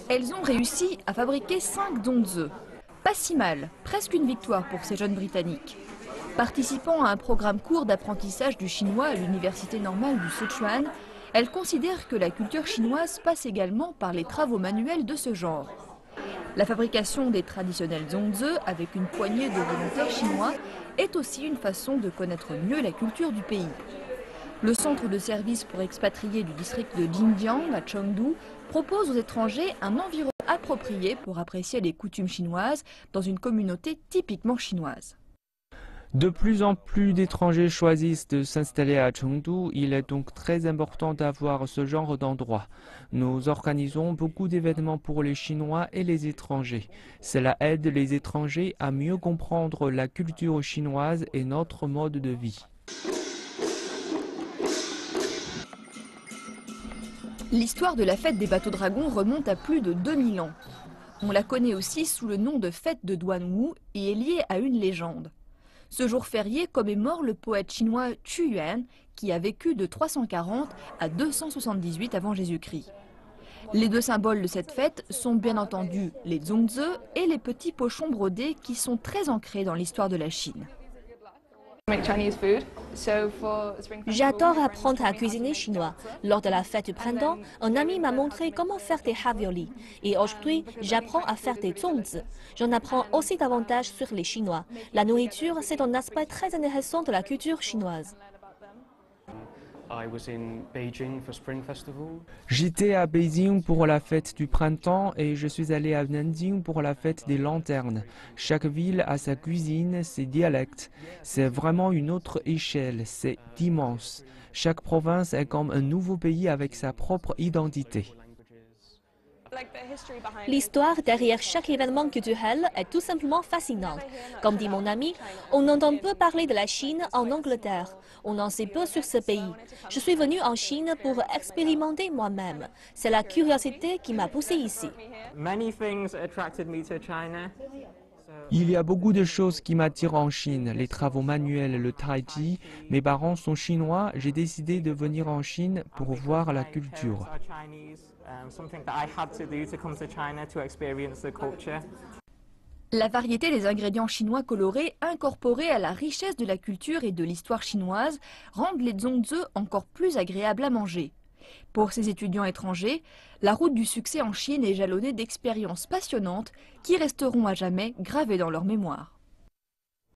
Elles ont réussi à fabriquer 5 zongzi. Pas si mal, presque une victoire pour ces jeunes Britanniques. Participant à un programme court d'apprentissage du chinois à l'université normale du Sichuan, elles considèrent que la culture chinoise passe également par les travaux manuels de ce genre. La fabrication des traditionnels zongzi avec une poignée de volontaires chinois est aussi une façon de connaître mieux la culture du pays. Le centre de service pour expatriés du district de Jinjiang à Chengdu propose aux étrangers un environnement approprié pour apprécier les coutumes chinoises dans une communauté typiquement chinoise. De plus en plus d'étrangers choisissent de s'installer à Chengdu. Il est donc très important d'avoir ce genre d'endroit. Nous organisons beaucoup d'événements pour les Chinois et les étrangers. Cela aide les étrangers à mieux comprendre la culture chinoise et notre mode de vie. L'histoire de la fête des bateaux dragons remonte à plus de 2000 ans. On la connaît aussi sous le nom de fête de Duanwu et est liée à une légende. Ce jour férié commémore le poète chinois Qu Yuan qui a vécu de 340 à 278 avant Jésus-Christ. Les deux symboles de cette fête sont bien entendu les zongzi et les petits pochons brodés qui sont très ancrés dans l'histoire de la Chine. J'adore apprendre à cuisiner chinois. Lors de la fête du printemps, un ami m'a montré comment faire des raviolis. Et aujourd'hui, j'apprends à faire des zongzi. J'en apprends aussi davantage sur les Chinois. La nourriture, c'est un aspect très intéressant de la culture chinoise. J'étais à Beijing pour la fête du printemps et je suis allé à Nanjing pour la fête des lanternes. Chaque ville a sa cuisine, ses dialectes. C'est vraiment une autre échelle, c'est immense. Chaque province est comme un nouveau pays avec sa propre identité. L'histoire derrière chaque événement culturel est tout simplement fascinante. Comme dit mon ami, on entend peu parler de la Chine en Angleterre. On en sait peu sur ce pays. Je suis venue en Chine pour expérimenter moi-même. C'est la curiosité qui m'a poussée ici. Il y a beaucoup de choses qui m'attirent en Chine, les travaux manuels, le tai chi. Mes parents sont chinois, j'ai décidé de venir en Chine pour voir la culture. La variété des ingrédients chinois colorés incorporés à la richesse de la culture et de l'histoire chinoise rendent les zongzi encore plus agréables à manger. Pour ces étudiants étrangers, la route du succès en Chine est jalonnée d'expériences passionnantes qui resteront à jamais gravées dans leur mémoire.